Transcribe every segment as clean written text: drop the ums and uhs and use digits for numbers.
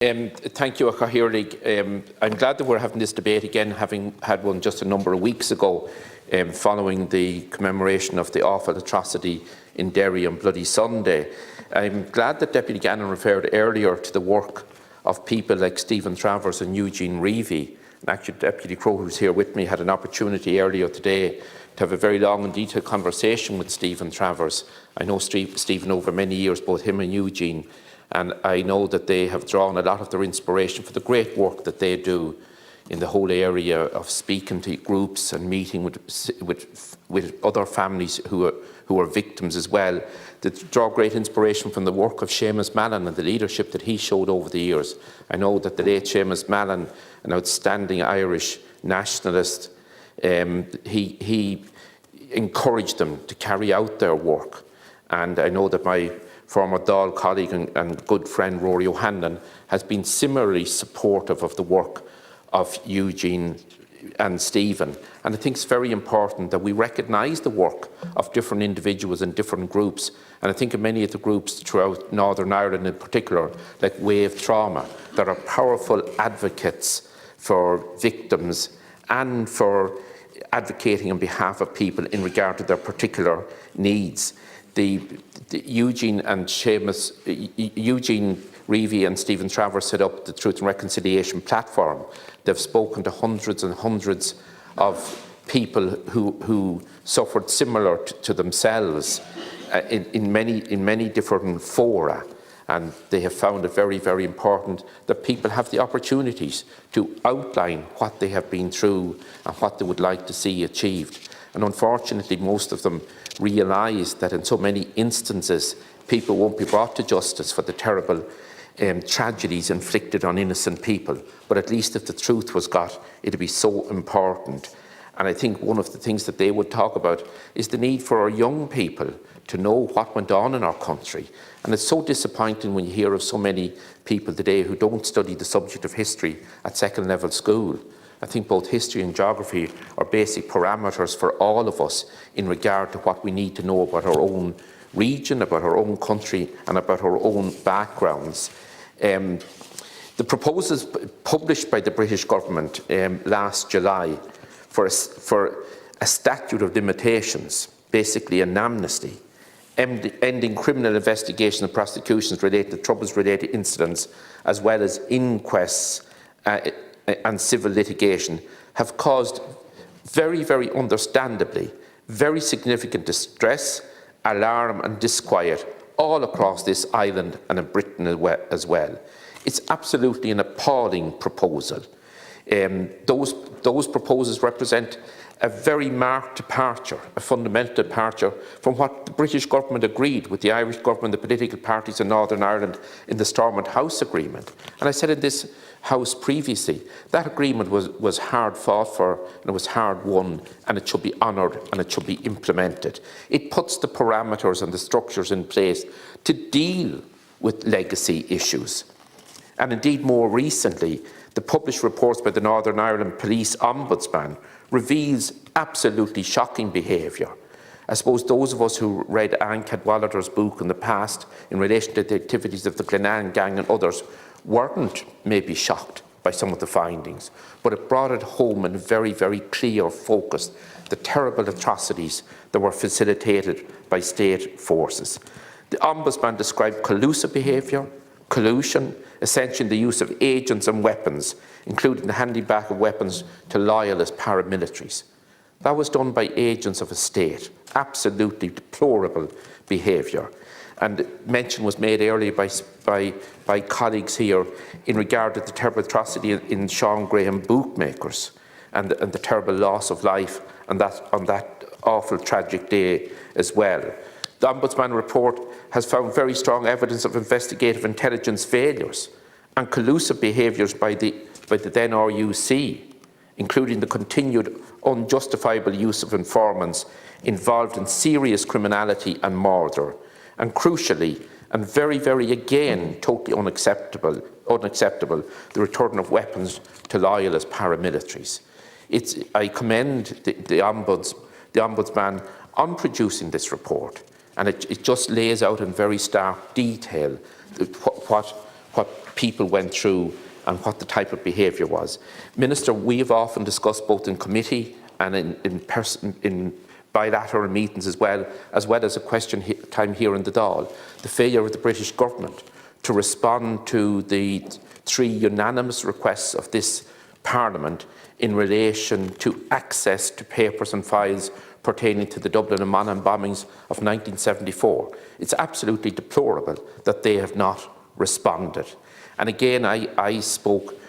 Thank you, Cathaoirligh. I'm glad that we're having this debate again, having had one just a number of weeks ago, following the commemoration of the awful atrocity in Derry on Bloody Sunday. I'm glad that Deputy Gannon referred earlier to the work of people like Stephen Travers and Eugene Reevy. And actually, Deputy Crowe, who's here with me, had an opportunity earlier today to have a very long and detailed conversation with Stephen Travers. I know Stephen over many years, both him and Eugene, and I know that they have drawn a lot of their inspiration for the great work that they do in the whole area of speaking to groups and meeting with other families who are victims as well. They draw great inspiration from the work of Seamus Mallon and the leadership that he showed over the years. I know that the late Seamus Mallon, an outstanding Irish nationalist, he encouraged them to carry out their work. And I know that my former Dáil colleague and good friend Rory O'Hanlon has been similarly supportive of the work of Eugene and Stephen. And I think it's very important that we recognise the work of different individuals and different groups. And I think of many of the groups throughout Northern Ireland in particular, like Wave Trauma, that are powerful advocates for victims and for advocating on behalf of people in regard to their particular needs. Eugene Reevy and Stephen Travers set up the Truth and Reconciliation platform. They've spoken to hundreds and hundreds of people who suffered similar to themselves in many different fora, and they have found it very, very important that people have the opportunities to outline what they have been through and what they would like to see achieved. And unfortunately, most of them realise that in so many instances, people won't be brought to justice for the terrible tragedies inflicted on innocent people. But at least if the truth was got, it would be so important. And I think one of the things that they would talk about is the need for our young people to know what went on in our country. And it's so disappointing when you hear of so many people today who don't study the subject of history at second level school. I think both history and geography are basic parameters for all of us in regard to what we need to know about our own region, about our own country, and about our own backgrounds. The proposals published by the British government last July for a statute of limitations, basically an amnesty, ending criminal investigation and prosecutions related to troubles-related incidents, as well as inquests and civil litigation, have caused very, very understandably very significant distress, alarm and disquiet all across this island and in Britain as well. It's absolutely an appalling proposal. Those proposals represent a very marked departure, a fundamental departure from what the British government agreed with the Irish government, the political parties in Northern Ireland in the Stormont House Agreement. And I said in this House previously, that agreement was hard fought for and it was hard won, and it should be honoured and it should be implemented. It puts the parameters and the structures in place to deal with legacy issues. And indeed, more recently, the published reports by the Northern Ireland Police Ombudsman reveals absolutely shocking behaviour. I suppose those of us who read Anne Cadwallader's book in the past in relation to the activities of the Glenanne gang and others weren't maybe shocked by some of the findings, but it brought it home in very, very clear focus, the terrible atrocities that were facilitated by state forces. The Ombudsman described collusive behaviour, collusion, essentially the use of agents and weapons, including the handing back of weapons to loyalist paramilitaries. That was done by agents of a state. Absolutely deplorable behaviour. And mention was made earlier by colleagues here in regard to the terrible atrocity in Sean Graham Bookmakers and the terrible loss of life on that awful tragic day as well. The Ombudsman report has found very strong evidence of investigative intelligence failures and collusive behaviours by the then RUC, including the continued unjustifiable use of informants involved in serious criminality and murder, and crucially, and very, very again, totally unacceptable, the return of weapons to loyalist paramilitaries. I commend the Ombudsman on producing this report, and it just lays out in very stark detail what people went through and what the type of behaviour was. Minister, we have often discussed both in committee and in bilateral meetings as well as a question time here in the Dáil, the failure of the British government to respond to the 3 unanimous requests of this Parliament in relation to access to papers and files pertaining to the Dublin and Monaghan bombings of 1974. It's absolutely deplorable that they have not responded. And again, I spoke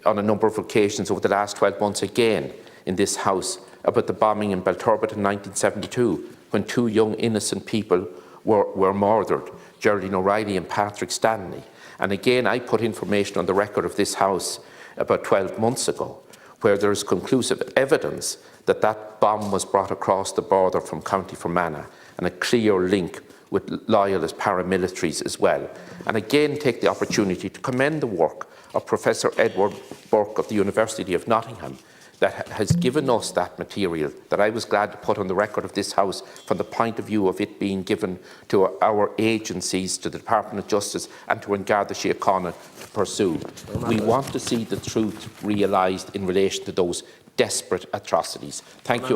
on a number of occasions over the last 12 months again in this House about the bombing in Belturbet in 1972, when 2 young innocent people were murdered, Geraldine O'Reilly and Patrick Stanley. And again, I put information on the record of this House about 12 months ago, where there is conclusive evidence that that bomb was brought across the border from County Fermanagh, and a clear link with loyalist paramilitaries as well. And again, take the opportunity to commend the work of Professor Edward Burke of the University of Nottingham, that has given us that material that I was glad to put on the record of this House from the point of view of it being given to our agencies, to the Department of Justice and to Garda Síochána to pursue. We want to see the truth realised in relation to those desperate atrocities. Thank you.